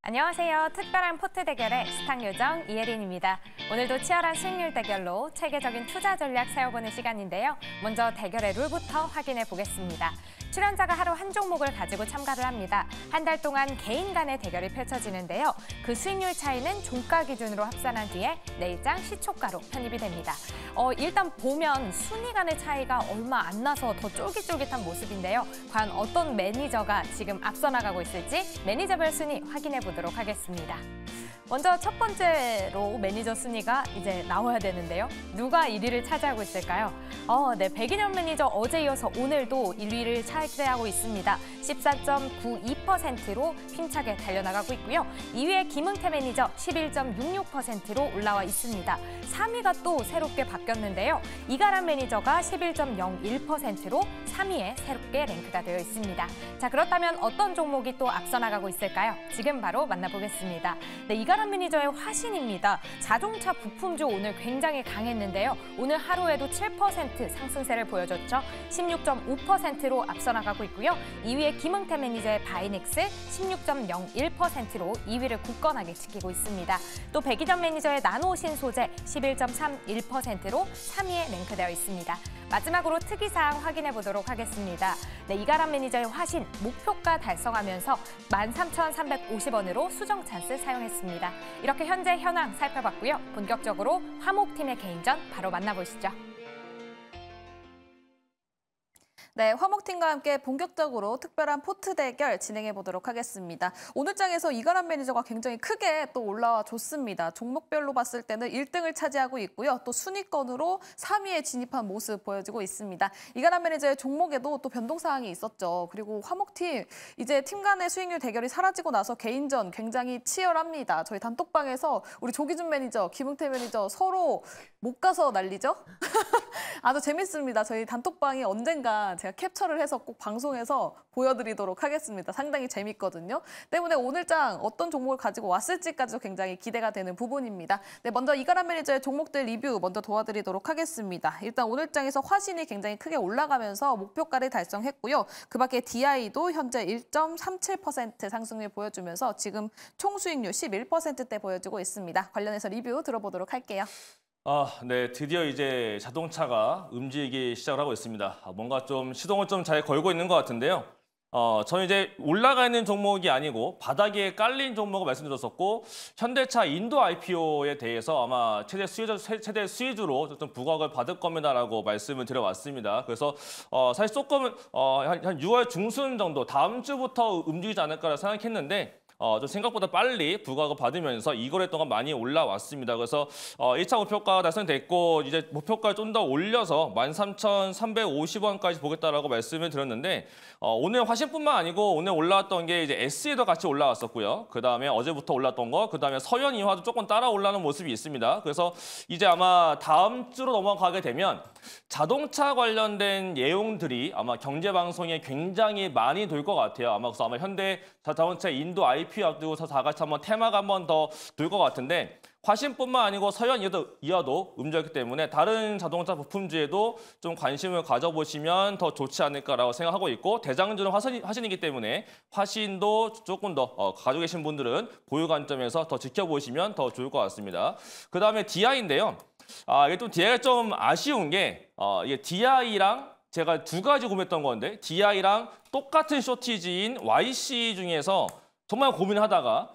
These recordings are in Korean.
안녕하세요. 특별한 포트 대결의 스탁 요정 이혜린입니다. 오늘도 치열한 수익률 대결로 체계적인 투자 전략 세워보는 시간인데요. 먼저 대결의 룰부터 확인해 보겠습니다. 출연자가 하루 한 종목을 가지고 참가를 합니다. 한 달 동안 개인 간의 대결이 펼쳐지는데요. 그 수익률 차이는 종가 기준으로 합산한 뒤에 내일장 시초가로 편입이 됩니다. 일단 보면 순위 간의 차이가 얼마 안 나서 더 쫄깃쫄깃한 모습인데요. 과연 어떤 매니저가 지금 앞서 나가고 있을지 매니저별 순위 확인해 보도록 하겠습니다. 먼저 첫 번째로 매니저 순위가 이제 나와야 되는데요. 누가 1위를 차지하고 있을까요? 네, 백인현 매니저 어제 이어서 오늘도 1위를 차지하고 있습니다. 14.92%로 힘차게 달려나가고 있고요. 2위의 김은태 매니저 11.66%로 올라와 있습니다. 3위가 또 새롭게 바뀌었는데요. 이가람 매니저가 11.01%로 3위에 새롭게 랭크가 되어 있습니다. 자, 그렇다면 어떤 종목이 또 앞서 나가고 있을까요? 지금 바로 만나보겠습니다. 네, 이가람 매니저의 화신입니다. 자동차 부품주 오늘 굉장히 강했는데요. 오늘 하루에도 7% 상승세를 보여줬죠. 16.5%로 앞서 나가고 있고요. 2위의 김은태 매니저의 바이넥스 16.01%로 2위를 굳건하게 지키고 있습니다. 또 백이전 매니저의 나노신소재 11.31%로 3위에 랭크되어 있습니다. 마지막으로 특이사항 확인해 보도록 하겠습니다. 네, 이가람 매니저의 화신 목표가 달성하면서 13,350원으로 수정 찬스 사용했습니다. 이렇게 현재 현황 살펴봤고요. 본격적으로 화목팀의 개인전 바로 만나보시죠. 네, 화목팀과 함께 본격적으로 특별한 포트 대결 진행해 보도록 하겠습니다. 오늘 장에서 이가람 매니저가 굉장히 크게 또 올라와 줬습니다. 종목별로 봤을 때는 1등을 차지하고 있고요. 또 순위권으로 3위에 진입한 모습 보여지고 있습니다. 이가람 매니저의 종목에도 또 변동사항이 있었죠. 그리고 화목팀, 이제 팀 간의 수익률 대결이 사라지고 나서 개인전 굉장히 치열합니다. 저희 단톡방에서 우리 조기준 매니저, 김은태 매니저 서로 못 가서 난리죠? 아주 재밌습니다. 저희 단톡방이 언젠가 제가 캡처를 해서 꼭 방송에서 보여드리도록 하겠습니다. 상당히 재밌거든요. 때문에 오늘 장 어떤 종목을 가지고 왔을지까지도 굉장히 기대가 되는 부분입니다. 네, 먼저 이가람 매니저의 종목들 리뷰 먼저 도와드리도록 하겠습니다. 일단 오늘 장에서 화신이 굉장히 크게 올라가면서 목표가를 달성했고요. 그 밖에 DI도 현재 1.37% 상승률 보여주면서 지금 총 수익률 11%대 보여주고 있습니다. 관련해서 리뷰 들어보도록 할게요. 네, 드디어 이제 자동차가 움직이기 시작을 하고 있습니다. 뭔가 좀 시동을 좀 잘 걸고 있는 것 같은데요. 저는 이제 올라가 있는 종목이 아니고 바닥에 깔린 종목을 말씀드렸었고 현대차 인도 IPO에 대해서 아마 최대 수혜주로 좀 부각을 받을 겁니다라고 말씀을 드려왔습니다. 그래서 사실 조금은 한 6월 중순 정도 다음 주부터 움직이지 않을까라 생각했는데 좀 생각보다 빨리 부각을 받으면서 2거래 동안 많이 올라왔습니다. 그래서 1차 목표가가 달성됐고 이제 목표가를 좀 더 올려서 13,350원까지 보겠다라고 말씀을 드렸는데 오늘 화신뿐만 아니고 오늘 올라왔던 게 이제 SE도 같이 올라왔었고요. 그다음에 어제부터 올랐던 거, 그다음에 서현 이화도 조금 따라 올라오는 모습이 있습니다. 그래서 이제 아마 다음 주로 넘어가게 되면 자동차 관련된 내용들이 아마 경제 방송에 굉장히 많이 돌 것 같아요. 그래서 아마 현대 자동차 인도 IPO 앞두고서 다 같이 한번 테마가 한번 더 돌 것 같은데 화신뿐만 아니고 서현 이하도 움직였기 때문에 다른 자동차 부품주에도 좀 관심을 가져보시면 더 좋지 않을까라고 생각하고 있고 대장주는 화신이기 때문에 화신도 조금 더 가지고 계신 분들은 보유 관점에서 더 지켜보시면 더 좋을 것 같습니다. 그다음에 DI인데요. 이게 좀 DI가 좀 아쉬운 게 이게 DI랑 제가 두 가지 구매했던 건데 DI랑 똑같은 쇼티지인 YC 중에서 정말 고민하다가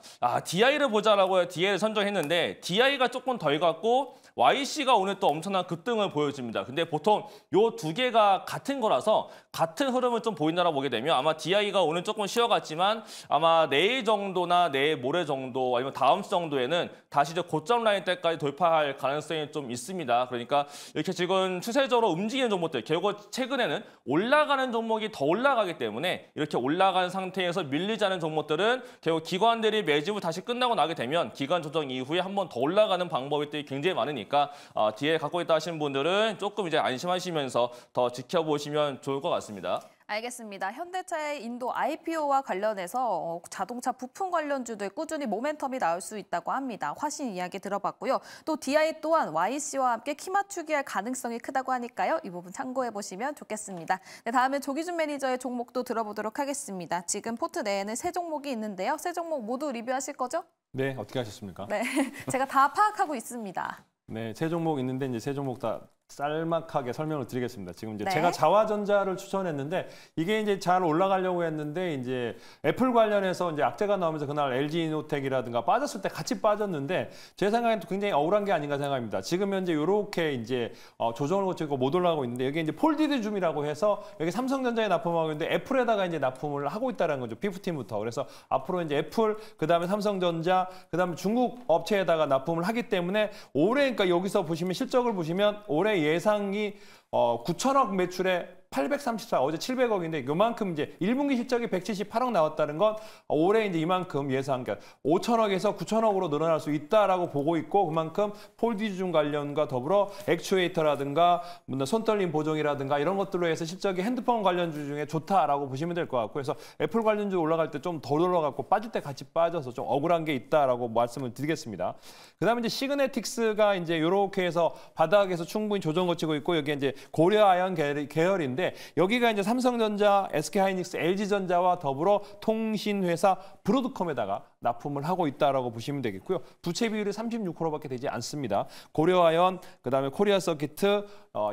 DI를 보자라고 DI를 선정했는데 DI가 조금 덜 갔고 YC가 오늘 또 엄청난 급등을 보여줍니다. 근데 보통 요 두 개가 같은 거라서 같은 흐름을 좀 보인다라고 보게 되면 아마 DI가 오늘 조금 쉬어갔지만 아마 내일 정도나 내일 모레 정도 아니면 다음 주 정도에는 다시 이제 고점 라인 때까지 돌파할 가능성이 좀 있습니다. 그러니까 이렇게 지금 추세적으로 움직이는 종목들 결국 최근에는 올라가는 종목이 더 올라가기 때문에 이렇게 올라간 상태에서 밀리지 않은 종목들은 결국 기관들이 매집을 다시 끝나고 나게 되면 기간 조정 이후에 한 번 더 올라가는 방법이 굉장히 많으니까 뒤에 갖고 있다 하시는 분들은 조금 이제 안심하시면서 더 지켜보시면 좋을 것 같습니다. 알겠습니다. 현대차의 인도 IPO와 관련해서 자동차 부품 관련주들 꾸준히 모멘텀이 나올 수 있다고 합니다. 화신 이야기 들어봤고요. 또 DI 또한 YC와 함께 키 맞추기 할 가능성이 크다고 하니까요. 이 부분 참고해 보시면 좋겠습니다. 네, 다음은 조기준 매니저의 종목도 들어보도록 하겠습니다. 지금 포트 내에는 세 종목이 있는데요. 세 종목 모두 리뷰하실 거죠? 네, 어떻게 하셨습니까? 네, 제가 다 파악하고 있습니다. 네, 세 종목 있는데 이제 세 종목 다 짤막하게 설명을 드리겠습니다. 지금 이제 네. 제가 자화전자를 추천했는데 이게 이제 잘 올라가려고 했는데 이제 애플 관련해서 이제 악재가 나오면서 그날 LG이노텍이라든가 빠졌을 때 같이 빠졌는데 제 생각에는 또 굉장히 억울한 게 아닌가 생각합니다. 지금 현재 이렇게 이제 조정을 거치고 못 올라가고 있는데 여기 이제 폴디드 줌이라고 해서 여기 삼성전자에 납품하고 있는데 애플에다가 이제 납품을 하고 있다는 거죠. 피프틴부터. 그래서 앞으로 이제 애플, 그다음에 삼성전자, 그다음에 중국 업체에다가 납품을 하기 때문에 올해 그러니까 여기서 보시면 실적을 보시면 올해 예상이 9천억 매출에 834, 어제 700억인데 요만큼 이제 1분기 실적이 178억 나왔다는 건 올해 이제 이만큼 예상, 그러니까 5천억에서 9천억으로 늘어날 수 있다라고 보고 있고 그만큼 폴디줌 관련과 더불어 액추에이터라든가 손떨림 보정이라든가 이런 것들로 해서 실적이 핸드폰 관련주 중에 좋다라고 보시면 될 것 같고 그래서 애플 관련주 올라갈 때 좀 덜 올라갔고 빠질 때 같이 빠져서 좀 억울한 게 있다라고 말씀을 드리겠습니다. 그다음에 이제 시그네틱스가 이제 이렇게 해서 바닥에서 충분히 조정 거치고 있고 여기 이제 고려아연 계열인데 여기가 이제 삼성전자, SK하이닉스, LG전자와 더불어 통신회사 브로드컴에다가 납품을 하고 있다라고 보시면 되겠고요. 부채 비율이 36%밖에 되지 않습니다. 고려아연, 그다음에 코리아서키트,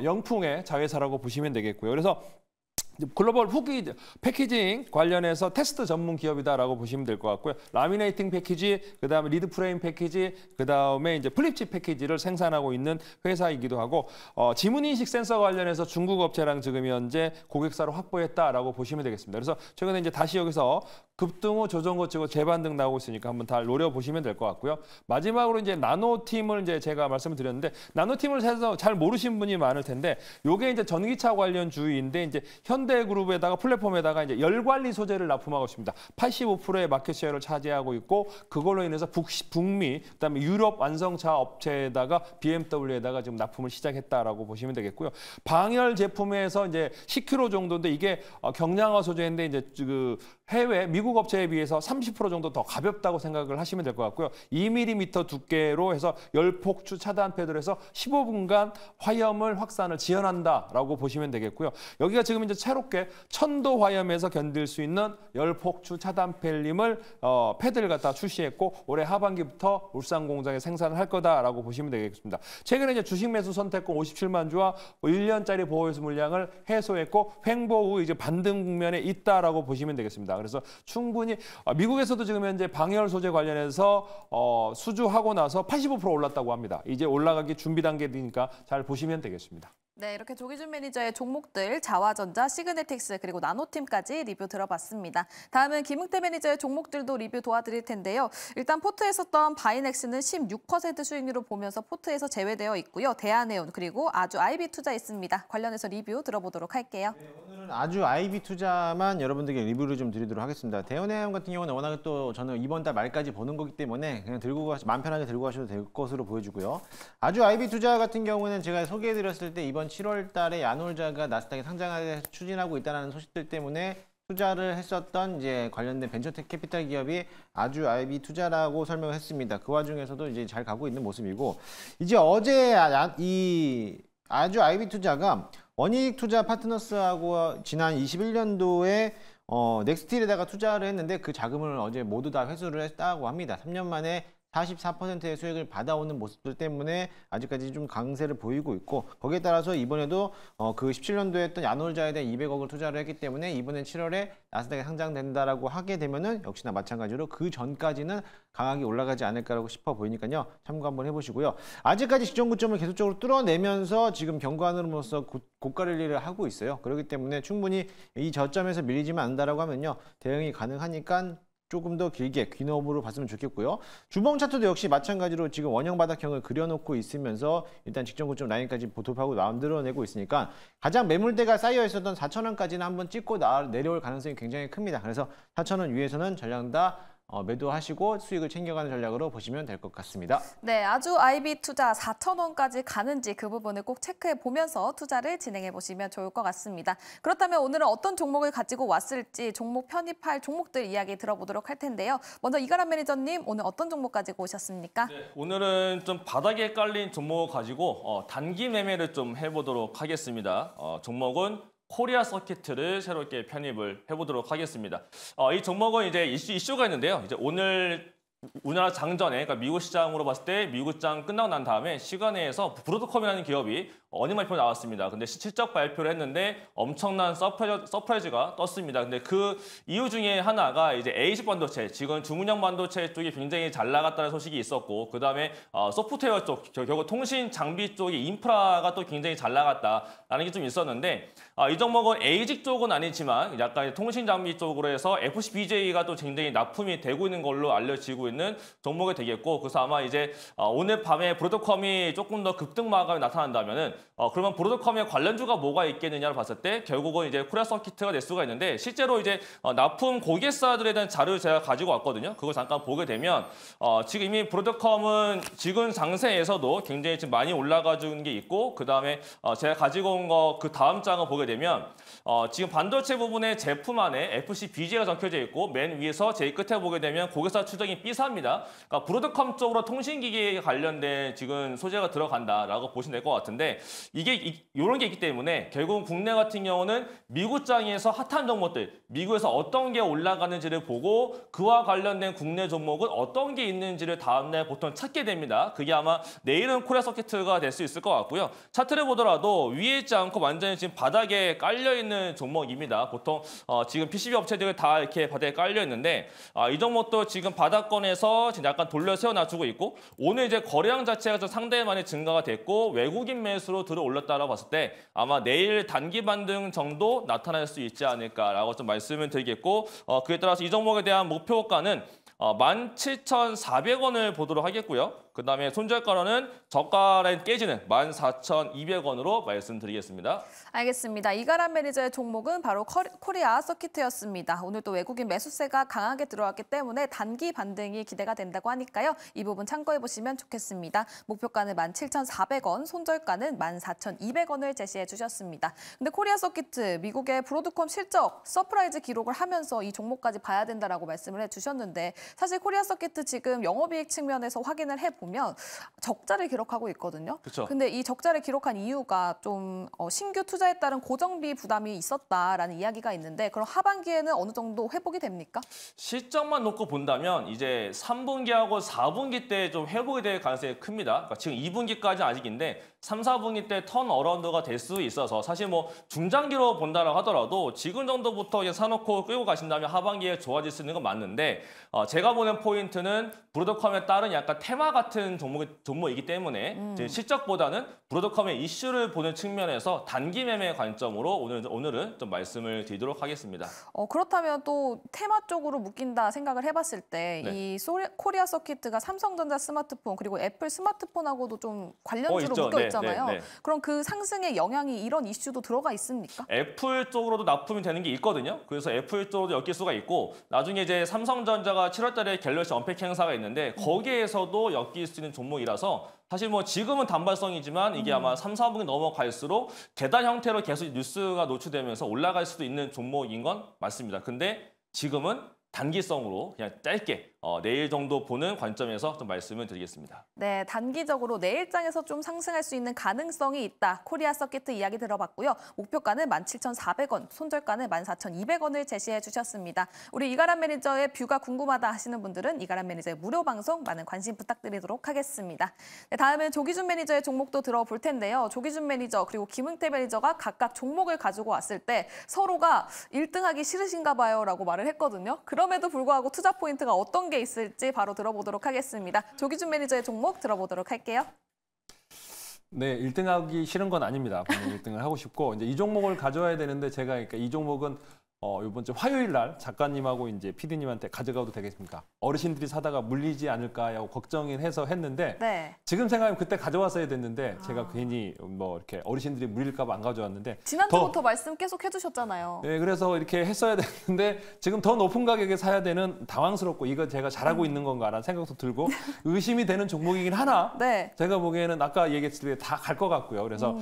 영풍의 자회사라고 보시면 되겠고요. 그래서 글로벌 후기 패키징 관련해서 테스트 전문 기업이다라고 보시면 될 것 같고요. 라미네이팅 패키지, 그다음에 리드 프레임 패키지, 그다음에 이제 플립칩 패키지를 생산하고 있는 회사이기도 하고 지문 인식 센서 관련해서 중국 업체랑 지금 현재 고객사를 확보했다라고 보시면 되겠습니다. 그래서 최근에 이제 다시 여기서 급등 후 조정 거치고 재반등 나오고 있으니까 한번 다 노려보시면 될 것 같고요. 마지막으로 이제 나노팀을 이제 제가 말씀을 드렸는데 나노팀을 잘 모르신 분이 많을 텐데 요게 이제 전기차 관련 주인데 이제 현대그룹에다가 플랫폼에다가 이제 열관리 소재를 납품하고 있습니다. 85%의 마켓쉐어를 차지하고 있고 그걸로 인해서 북미 그다음에 유럽 완성차 업체에다가 BMW에다가 지금 납품을 시작했다라고 보시면 되겠고요. 방열 제품에서 이제 10kg 정도인데 이게 경량화 소재인데 이제 그 해외 미국 업체에 비해서 30% 정도 더 가볍다고 생각을 하시면 될 것 같고요. 2mm 두께로 해서 열폭주 차단 패드로 해서 15분간 화염을 확산을 지연한다라고 보시면 되겠고요. 여기가 지금 이제 새롭게 1000도 화염에서 견딜 수 있는 열폭주 차단 필름을 패드를 갖다 출시했고 올해 하반기부터 울산 공장에 생산을 할 거다라고 보시면 되겠습니다. 최근에 이제 주식 매수 선택권 57만 주와 1년짜리 보호회수 물량을 해소했고 횡보 후 이제 반등 국면에 있다라고 보시면 되겠습니다. 그래서 충분히 미국에서도 지금 현재 방열 소재 관련해서 수주하고 나서 85% 올랐다고 합니다. 이제 올라가기 준비 단계니까 잘 보시면 되겠습니다. 네, 이렇게 조기준 매니저의 종목들 자화전자, 시그네틱스 그리고 나노팀까지 리뷰 들어봤습니다. 다음은 김흥태 매니저의 종목들도 리뷰 도와드릴 텐데요. 일단 포트에 썼던 바이넥스는 16% 수익률을 보면서 포트에서 제외되어 있고요. 대한해운 그리고 아주 IB 투자 있습니다. 관련해서 리뷰 들어보도록 할게요. 네, 오늘은 아주 IB 투자만 여러분들께 리뷰를 좀 드리도록 하겠습니다. 대한해운 같은 경우는 워낙 또 저는 이번 달 말까지 보는 거기 때문에 그냥 마음 편하게 들고 가셔도 될 것으로 보여지고요. 아주 IB 투자 같은 경우는 제가 소개해드렸을 때 이번 7월 달에 야놀자가 나스닥에 상장을 추진하고 있다는 소식들 때문에 투자를 했었던 이제 관련된 벤처텍 캐피탈 기업이 아주 IB 투자라고 설명을 했습니다. 그 와중에서도 이제 잘 가고 있는 모습이고 이제 어제 이 아주 IB 투자가 원익 투자 파트너스하고 지난 21년도에 넥스틸에다가 투자를 했는데 그 자금을 어제 모두 다 회수를 했다고 합니다. 3년 만에 44%의 수익을 받아오는 모습들 때문에 아직까지 좀 강세를 보이고 있고 거기에 따라서 이번에도 그 17년도에 했던 야놀자에 대한 200억을 투자를 했기 때문에 이번엔 7월에 나스닥에 상장된다라고 하게 되면은 역시나 마찬가지로 그 전까지는 강하게 올라가지 않을까라고 싶어 보이니까요. 참고 한번 해보시고요. 아직까지 직전 고점을 계속적으로 뚫어내면서 지금 경고하는으로서 고가 랠리를 하고 있어요. 그렇기 때문에 충분히 이 저점에서 밀리지만 않는다라고 하면요. 대응이 가능하니까 조금 더 길게 귀노업으로 봤으면 좋겠고요. 주봉 차트도 역시 마찬가지로 지금 원형 바닥형을 그려놓고 있으면서 일단 직전 고점 라인까지 보톱하고 만들어내고 있으니까 가장 매물대가 쌓여 있었던 4,000원까지는 한번 찍고 내려올 가능성이 굉장히 큽니다. 그래서 4,000원 위에서는 전량 다 매도하시고 수익을 챙겨가는 전략으로 보시면 될 것 같습니다. 네, 아주 IB 투자 4,000원까지 가는지 그 부분을 꼭 체크해 보면서 투자를 진행해 보시면 좋을 것 같습니다. 그렇다면 오늘은 어떤 종목을 가지고 왔을지 종목 편입할 종목들 이야기 들어보도록 할 텐데요. 먼저 이가람 매니저님, 오늘 어떤 종목 가지고 오셨습니까? 네, 오늘은 좀 바닥에 깔린 종목을 가지고 단기 매매를 좀 해보도록 하겠습니다. 종목은 코리아 서킷을 새롭게 편입을 해보도록 하겠습니다. 이 종목은 이제 이슈가 있는데요. 이제 오늘 우리나라 장전에, 그러니까 미국 시장으로 봤을 때 미국 장 끝나고 난 다음에 시간회에서 브로드컴이라는 기업이 어닝 발표 나왔습니다. 근데 실적 발표를 했는데 엄청난 서프라이즈가 떴습니다. 근데 그 이유 중에 하나가 이제 ASIC 반도체, 지금 중은형 반도체 쪽이 굉장히 잘 나갔다는 소식이 있었고, 그 다음에 소프트웨어 쪽, 결국 통신 장비 쪽이 인프라가 또 굉장히 잘 나갔다라는 게 좀 있었는데, 이 종목은 ASIC 쪽은 아니지만 약간 통신 장비 쪽으로 해서 FCBJ가 또 굉장히 납품이 되고 있는 걸로 알려지고 있는 종목이 되겠고, 그래서 아마 이제 오늘 밤에 브로드컴이 조금 더 급등 마감이 나타난다면은 그러면 브로드컴의 관련주가 뭐가 있겠느냐를 봤을 때 결국은 이제 코리아 서킷가 될 수가 있는데, 실제로 이제 납품 고객사들에 대한 자료를 제가 가지고 왔거든요. 그걸 잠깐 보게 되면 지금 이미 브로드컴은 지금 장세에서도 굉장히 지금 많이 올라가 주는 게 있고, 그 다음에 제가 가지고 온 거 그 다음 장을 보게 되면 지금 반도체 부분에 제품 안에 FCBG가 적혀져 있고, 맨 위에서 제일 끝에 보게 되면 고객사 추정이 B사입니다. 그러니까 브로드컴 쪽으로 통신기기에 관련된 지금 소재가 들어간다라고 보시면 될 것 같은데, 이게 이런 게 있기 때문에 결국은 국내 같은 경우는 미국장에서 핫한 종목들, 미국에서 어떤 게 올라가는지를 보고 그와 관련된 국내 종목은 어떤 게 있는지를 다음날 보통 찾게 됩니다. 그게 아마 내일은 코리아 서킷가 될 수 있을 것 같고요. 차트를 보더라도 위에 있지 않고 완전히 지금 바닥에 깔려있는 종목입니다. 보통 지금 PCB 업체들 다 이렇게 바닥에 깔려있는데, 이 종목도 지금 바닥권에서 지금 약간 돌려 세워놔주고 있고, 오늘 이제 거래량 자체가 좀 상당히 많이 증가가 됐고 외국인 매수로 들어올렸다라고 봤을 때 아마 내일 단기 반등 정도 나타날 수 있지 않을까라고 좀 말씀을 드리겠고, 그에 따라서 이 종목에 대한 목표가는 17,400원을 보도록 하겠고요. 그 다음에 손절가로는 저가 라인 깨지는 14,200원으로 말씀드리겠습니다. 알겠습니다. 이가람 매니저의 종목은 바로 코리아 서킷이었습니다. 오늘 또 외국인 매수세가 강하게 들어왔기 때문에 단기 반등이 기대가 된다고 하니까요. 이 부분 참고해 보시면 좋겠습니다. 목표가는 17,400원, 손절가는 14,200원을 제시해 주셨습니다. 근데 코리아 서킷, 미국의 브로드컴 실적 서프라이즈 기록을 하면서 이 종목까지 봐야 된다라고 말씀을 해주셨는데, 사실 코리아 서킷 지금 영업이익 측면에서 확인을 해보면 적자를 기록하고 있거든요. 그렇죠. 근데 이 적자를 기록한 이유가 좀 신규 투자에 따른 고정비 부담이 있었다라는 이야기가 있는데, 그럼 하반기에는 어느 정도 회복이 됩니까? 실적만 놓고 본다면 이제 3분기하고 4분기 때 좀 회복이 될 가능성이 큽니다. 그러니까 지금 2분기까지는 아직인데 3, 4분기 때 턴 어라운드가 될 수 있어서, 사실 뭐 중장기로 본다라고 하더라도 지금 정도부터 그냥 사놓고 끌고 가신다면 하반기에 좋아질 수 있는 건 맞는데, 제가 보는 포인트는 브로드컴에 따른 약간 테마 같은 종목이기 때문에 실적보다는 브로드컴의 이슈를 보는 측면에서 단기 매매 관점으로 오늘은 좀 말씀을 드리도록 하겠습니다. 그렇다면 또 테마 쪽으로 묶인다 생각을 해봤을 때 이 코리아 서킷가 삼성전자 스마트폰 그리고 애플 스마트폰하고도 좀 관련주로 묶여 있잖아요. 네. 그럼 그 상승의 영향이 이런 이슈도 들어가 있습니까? 애플 쪽으로도 납품이 되는 게 있거든요. 그래서 애플 쪽으로도 엮일 수가 있고, 나중에 이제 삼성전자가 7월 달에 갤럭시 언팩 행사가 있는데 거기에서도 엮일 수 있는 종목이라서, 사실 뭐 지금은 단발성이지만 이게 아마 3, 4분기 넘어갈수록 계단 형태로 계속 뉴스가 노출되면서 올라갈 수도 있는 종목인 건 맞습니다. 근데 지금은 단기성으로 그냥 짧게 내일 정도 보는 관점에서 좀 말씀을 드리겠습니다. 네, 단기적으로 내일장에서 좀 상승할 수 있는 가능성이 있다. 코리아 서킷 이야기 들어봤고요. 목표가는 17,400원, 손절가는 14,200원을 제시해 주셨습니다. 우리 이가람 매니저의 뷰가 궁금하다 하시는 분들은 이가람 매니저의 무료 방송 많은 관심 부탁드리도록 하겠습니다. 네, 다음은 조기준 매니저의 종목도 들어볼 텐데요. 조기준 매니저 그리고 김응태 매니저가 각각 종목을 가지고 왔을 때 서로가 1등하기 싫으신가 봐요 라고 말을 했거든요. 그럼에도 불구하고 투자 포인트가 어떤 게 있을지 바로 들어보도록 하겠습니다. 조기준 매니저의 종목 들어보도록 할게요. 네, 1등하기 싫은 건 아닙니다. 분명히 1등을 하고 싶고, 이제 이 종목을 가져와야 되는데 제가 그러니까 이 종목은 이번 주 화요일 날 작가님하고 이제 PD님한테 가져가도 되겠습니까? 어르신들이 사다가 물리지 않을까 하고 걱정을 해서 했는데 네. 지금 생각하면 그때 가져왔어야 됐는데 제가 괜히 뭐 이렇게 어르신들이 물릴까 봐 안 가져왔는데 지난주부터 말씀 계속 해주셨잖아요. 네, 그래서 이렇게 했어야 되는데 지금 더 높은 가격에 사야 되는 당황스럽고 이거 제가 잘하고 있는 건가라는 생각도 들고 의심이 되는 종목이긴 하나 네. 제가 보기에는 아까 얘기했을 때 다 갈 것 같고요. 그래서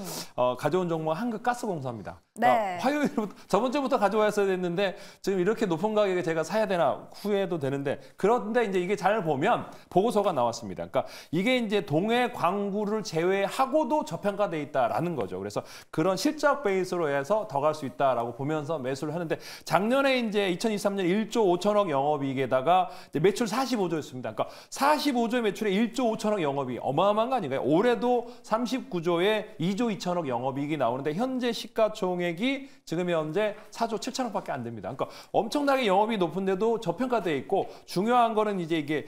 가져온 종목은 한국가스공사입니다. 네. 화요일부터 저번 주부터 가져왔어야 됐는데 지금 이렇게 높은 가격에 제가 사야 되나 후회도 되는데 그런데 이제 이게 잘 보면 보고서가 나왔습니다. 그러니까 이게 이제 동해 광구를 제외하고도 저평가돼 있다라는 거죠. 그래서 그런 실적 베이스로 해서 더 갈 수 있다라고 보면서 매수를 하는데 작년에 이제 2023년 1조 5천억 영업이익에다가 이제 매출 45조였습니다. 그러니까 45조의 매출에 1조 5천억 영업이익 어마어마한 거 아닌가요? 올해도 39조에 2조 2천억 영업이익이 나오는데 현재 시가총액이 지금 현재 4조 7천억밖에 안 됩니다. 그러니까 엄청나게 영업이 높은데도 저평가돼 있고 중요한 거는 이제 이게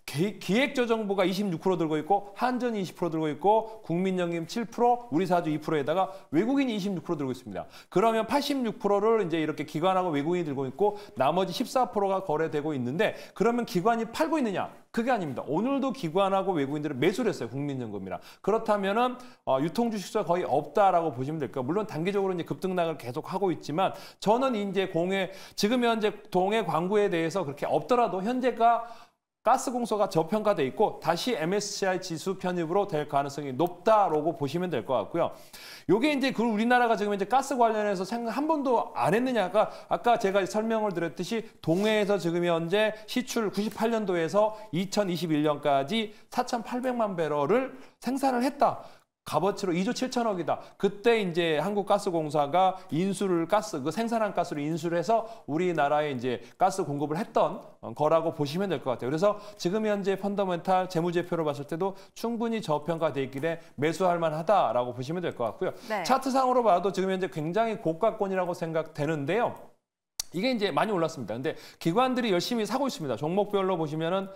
기획조정부가 26% 들고 있고 한전이 20% 들고 있고 국민연금 7%, 우리사주 2%에다가 외국인이 26% 들고 있습니다. 그러면 86%를 이제 이렇게 기관하고 외국인이 들고 있고 나머지 14%가 거래되고 있는데 그러면 기관이 팔고 있느냐? 그게 아닙니다. 오늘도 기관하고 외국인들은 매수를 했어요. 국민연금이랑. 그렇다면은 유통주식수가 거의 없다라고 보시면 될 거예요. 물론 단기적으로 이제 급등락을 계속 하고 있지만 저는 이제 지금 현재 동해 광구에 대해서 그렇게 없더라도 현재가 가스공사가 저평가돼 있고 다시 MSCI 지수 편입으로 될 가능성이 높다라고 보시면 될 것 같고요. 요게 이제 그 우리나라가 지금 이제 가스 관련해서 생각 한 번도 안 했느냐가 아까 제가 설명을 드렸듯이 동해에서 지금 현재 시출 98년도에서 2021년까지 4,800만 배럴을 생산을 했다. 값어치로 2조 7천억이다. 그때 이제 한국가스공사가 생산한 가스를 인수를 해서 우리나라에 이제 가스 공급을 했던 거라고 보시면 될 것 같아요. 그래서 지금 현재 펀더멘탈 재무제표로 봤을 때도 충분히 저평가돼 있기에 매수할 만하다라고 보시면 될 것 같고요. 네. 차트상으로 봐도 지금 현재 굉장히 고가권이라고 생각되는데요. 이게 이제 많이 올랐습니다. 근데 기관들이 열심히 사고 있습니다. 종목별로 보시면은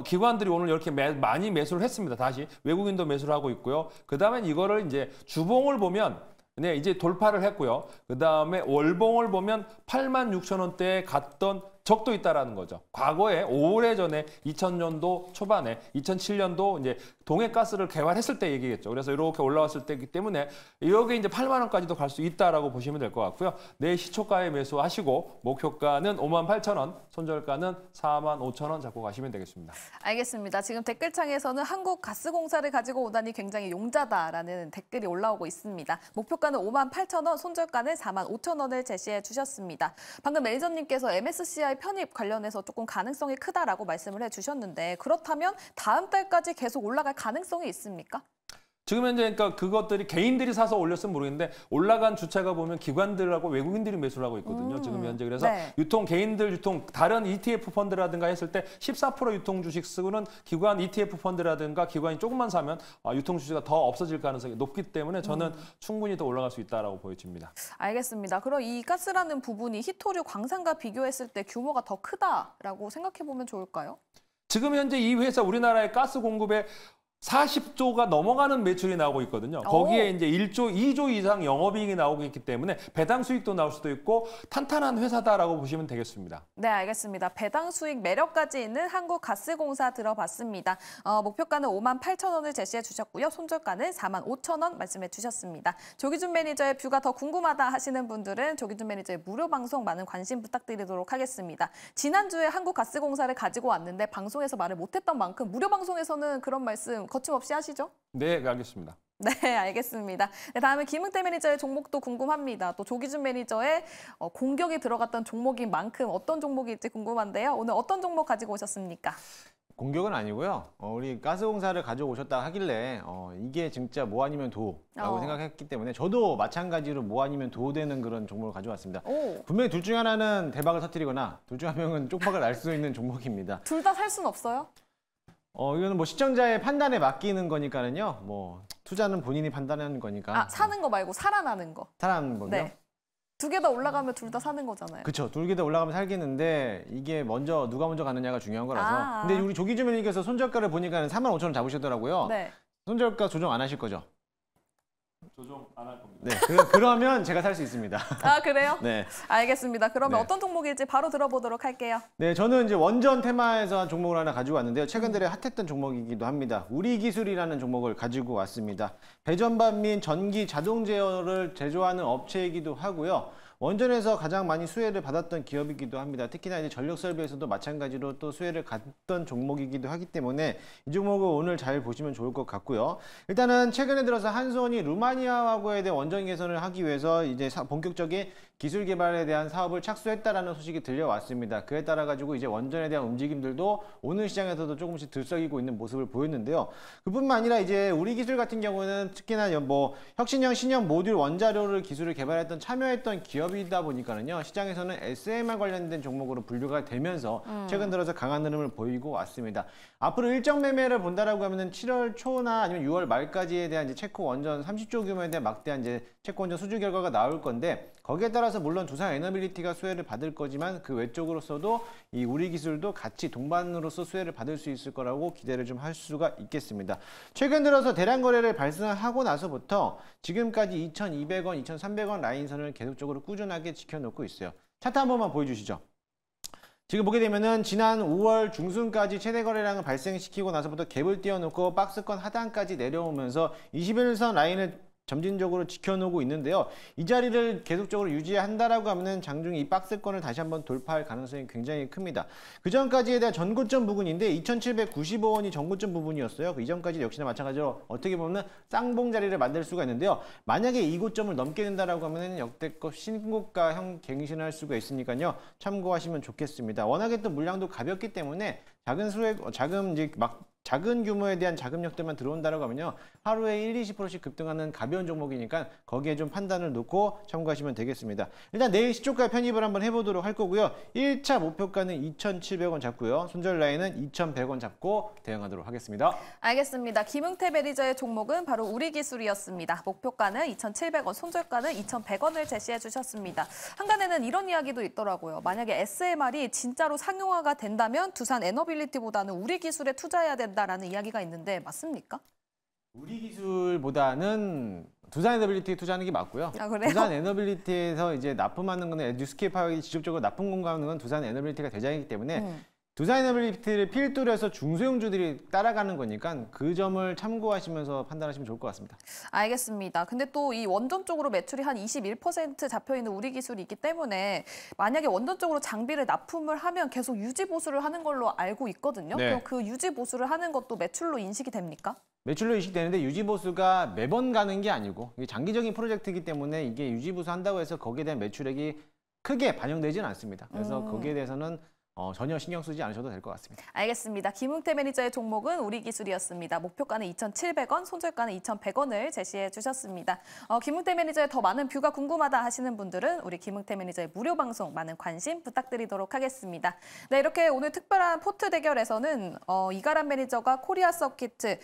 기관들이 오늘 이렇게 많이 매수를 했습니다. 다시 외국인도 매수를 하고 있고요. 그다음에 이거를 이제 주봉을 보면 네, 이제 돌파를 했고요. 그다음에 월봉을 보면 86,000원대에 갔던 적도 있다라는 거죠. 과거에 오래전에 2000년도 초반에 2007년도 이제 동해가스를 개발했을 때 얘기겠죠. 그래서 이렇게 올라왔을 때이기 때문에 여기 이제 8만 원까지도 갈 수 있다라고 보시면 될 것 같고요. 내일 시초가에 매수하시고 목표가는 58,000원, 손절가는 45,000원 잡고 가시면 되겠습니다. 알겠습니다. 지금 댓글창에서는 한국가스공사를 가지고 오다니 굉장히 용자다라는 댓글이 올라오고 있습니다. 목표가는 58,000원, 손절가는 45,000원을 제시해 주셨습니다. 방금 매니저님께서 MSCI 편입 관련해서 조금 가능성이 크다라고 말씀을 해주셨는데 그렇다면 다음 달까지 계속 올라갈 가능성이 있습니까? 지금 현재 그러니까 그것들이 개인들이 사서 올렸으면 모르겠는데 올라간 주체가 보면 기관들하고 외국인들이 매수를 하고 있거든요. 지금 현재 그래서 네. 개인들 유통 다른 ETF 펀드라든가 했을 때 14% 유통 주식 쓰고는 기관 ETF 펀드라든가 기관이 조금만 사면 유통 주식이 더 없어질 가능성이 높기 때문에 저는 충분히 더 올라갈 수 있다라고 보여집니다. 알겠습니다. 그럼 이 가스라는 부분이 히토류 광산과 비교했을 때 규모가 더 크다라고 생각해 보면 좋을까요? 지금 현재 이 회사 우리나라의 가스 공급에 40조가 넘어가는 매출이 나오고 있거든요. 거기에 이제 2조 이상 영업이익이 나오고 있기 때문에 배당 수익도 나올 수도 있고 탄탄한 회사다라고 보시면 되겠습니다. 네, 알겠습니다. 배당 수익 매력까지 있는 한국가스공사 들어봤습니다. 목표가는 58,000원을 제시해 주셨고요. 손절가는 45,000원 말씀해 주셨습니다. 조기준 매니저의 뷰가 더 궁금하다 하시는 분들은 조기준 매니저의 무료 방송 많은 관심 부탁드리도록 하겠습니다. 지난주에 한국가스공사를 가지고 왔는데 방송에서 말을 못했던 만큼 무료 방송에서는 그런 말씀 거침없이 하시죠? 네, 알겠습니다. 네, 알겠습니다. 네, 다음에 김은태 매니저의 종목도 궁금합니다. 또 조기준 매니저의 공격이 들어갔던 종목인 만큼 어떤 종목일지 궁금한데요. 오늘 어떤 종목 가지고 오셨습니까? 공격은 아니고요. 우리 가스공사를 가져오셨다 하길래 이게 진짜 뭐 아니면 도라고 생각했기 때문에 저도 마찬가지로 뭐 아니면 도 되는 그런 종목을 가져왔습니다. 분명히 둘 중에 하나는 대박을 터뜨리거나 둘 중 한 명은 쪽박을 날 수 있는 종목입니다. 둘 다 살 수는 없어요? 이거는 뭐 시청자의 판단에 맡기는 거니까는요. 뭐 투자는 본인이 판단하는 거니까. 사는 거 말고 살아나는 거. 살아나는 거요? 네. 두 개 다 올라가면 둘 다 사는 거잖아요. 그렇죠. 둘 개 다 올라가면 살겠는데 이게 누가 먼저 가느냐가 중요한 거라서. 근데 우리 조기준 매니저께서 손절가를 보니까 45,000원 잡으셨더라고요. 네. 손절가 조정 안 하실 거죠? 조정 안 할 겁니다. 네, 그러면 제가 살 수 있습니다. 아, 그래요? 네. 알겠습니다. 그러면 네. 어떤 종목일지 바로 들어보도록 할게요. 네, 저는 이제 원전 테마에서 한 종목을 하나 가지고 왔는데요. 최근 들에 핫했던 종목이기도 합니다. 우리기술이라는 종목을 가지고 왔습니다. 배전반 및 전기 자동 제어를 제조하는 업체이기도 하고요. 원전에서 가장 많이 수혜를 받았던 기업이기도 합니다. 특히나 이제 전력 설비에서도 마찬가지로 또 수혜를 갖던 종목이기도 하기 때문에 이 종목을 오늘 잘 보시면 좋을 것 같고요. 일단은 최근에 들어서 한수원이 루마니아하고에 대한 원전 개선을 하기 위해서 이제 본격적인 기술 개발에 대한 사업을 착수했다라는 소식이 들려왔습니다. 그에 따라 가지고 이제 원전에 대한 움직임들도 오늘 시장에서도 조금씩 들썩이고 있는 모습을 보였는데요. 그뿐만 아니라 이제 우리 기술 같은 경우는 특히나 뭐 혁신형 신형 모듈 원자료를 기술을 개발했던 참여했던 기업이다 보니까는요. 시장에서는 SMR 관련된 종목으로 분류가 되면서 최근 들어서 강한 흐름을 보이고 왔습니다. 앞으로 일정 매매를 본다라고 하면은 7월 초나 아니면 6월 말까지에 대한 이제 체코 원전 30조 규모에 대한 막대한 이제 체코 원전 수주 결과가 나올 건데 거기에 따라서 물론 두산 에너빌리티가 수혜를 받을 거지만 그 외적으로서도 이 우리 기술도 같이 동반으로서 수혜를 받을 수 있을 거라고 기대를 좀 할 수가 있겠습니다. 최근 들어서 대량 거래를 발생하고 나서부터 지금까지 2,200원, 2,300원 라인선을 계속적으로 꾸준하게 지켜놓고 있어요. 차트 한 번만 보여주시죠. 지금 보게 되면은 지난 5월 중순까지 최대 거래량을 발생시키고 나서부터 갭을 띄워놓고 박스권 하단까지 내려오면서 21선 라인을 점진적으로 지켜놓고 있는데요. 이 자리를 계속적으로 유지한다라고 하면은 장중에 이 박스권을 다시 한번 돌파할 가능성이 굉장히 큽니다. 그 전까지에 대한 전고점 부분인데 2,795원이 전고점 부분이었어요. 그 이전까지 역시나 마찬가지로 어떻게 보면 쌍봉 자리를 만들 수가 있는데요. 만약에 이 고점을 넘게 된다라고 하면은 역대급 신고가형 갱신할 수가 있으니까요. 참고하시면 좋겠습니다. 워낙에 또 물량도 가볍기 때문에 작은 규모에 대한 자금력들만 들어온다라고 하면요. 하루에 1-20%씩 급등하는 가벼운 종목이니까 거기에 좀 판단을 놓고 참고하시면 되겠습니다. 일단 내일 시초가 편입을 한번 해보도록 할 거고요. 1차 목표가는 2,700원 잡고요. 손절 라인은 2,100원 잡고 대응하도록 하겠습니다. 알겠습니다. 김응태 매니저의 종목은 바로 우리기술이었습니다. 목표가는 2,700원, 손절가는 2,100원을 제시해 주셨습니다. 한간에는 이런 이야기도 있더라고요. 만약에 SMR이 진짜로 상용화가 된다면 두산 에너빌리티보다는 우리기술에 투자해야 된다라는 이야기가 있는데 맞습니까? 우리 기술보다는 두산 에너빌리티에 투자하는 게 맞고요. 아, 그래요? 두산 에너빌리티에서 이제 납품하는 거는 뉴스케이프하고 직접적으로 납품 공급하는 건 두산 에너빌리티가 대장이기 때문에 두산 에너빌리티를 필두로 해서 중소형주들이 따라가는 거니까 그 점을 참고하시면서 판단하시면 좋을 것 같습니다. 알겠습니다. 근데 또 이 원전 쪽으로 매출이 한 21% 잡혀있는 우리 기술이 있기 때문에 만약에 원전 쪽으로 장비를 납품을 하면 계속 유지 보수를 하는 걸로 알고 있거든요. 네. 그럼 그 유지 보수를 하는 것도 매출로 인식이 됩니까? 매출로 인식되는데 유지보수가 매번 가는 게 아니고 이게 장기적인 프로젝트이기 때문에 이게 유지보수 한다고 해서 거기에 대한 매출액이 크게 반영되지는 않습니다. 그래서 거기에 대해서는 전혀 신경 쓰지 않으셔도 될 것 같습니다. 알겠습니다. 김응태 매니저의 종목은 우리기술이었습니다. 목표가는 2,700원, 손절가는 2,100원을 제시해 주셨습니다. 김응태 매니저의 더 많은 뷰가 궁금하다 하시는 분들은 우리 김응태 매니저의 무료 방송 많은 관심 부탁드리도록 하겠습니다. 네, 이렇게 오늘 특별한 포트 대결에서는 이가람 매니저가 코리아 서키트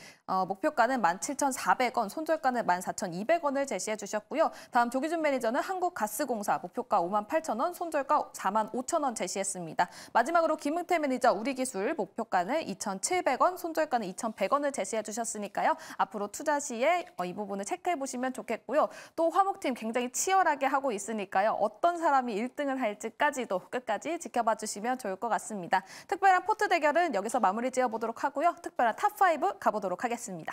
목표가는 17,400원, 손절가는 14,200원을 제시해 주셨고요. 다음 조기준 매니저는 한국가스공사 목표가 58,000원, 손절가 45,000원 제시했습니다. 마지막으로 김응태 매니저 우리기술 목표가는 2,700원, 손절가는 2,100원을 제시해 주셨으니까요. 앞으로 투자 시에 이 부분을 체크해 보시면 좋겠고요. 또 화목팀 굉장히 치열하게 하고 있으니까요. 어떤 사람이 1등을 할지까지도 끝까지 지켜봐 주시면 좋을 것 같습니다. 특별한 포트 대결은 여기서 마무리 지어보도록 하고요. 특별한 탑5 가보도록 하겠습니다.